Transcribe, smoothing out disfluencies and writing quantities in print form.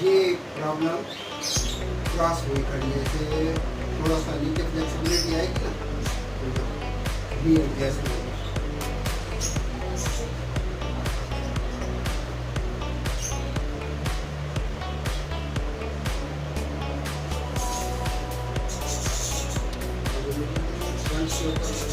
ये problem cross हुई खड़ी है, जैसे थोड़ा सा नीचे फ्लेक्सिबिलिटी आएगी ना, ये जैसे होगी। फ्रंट से ऊपर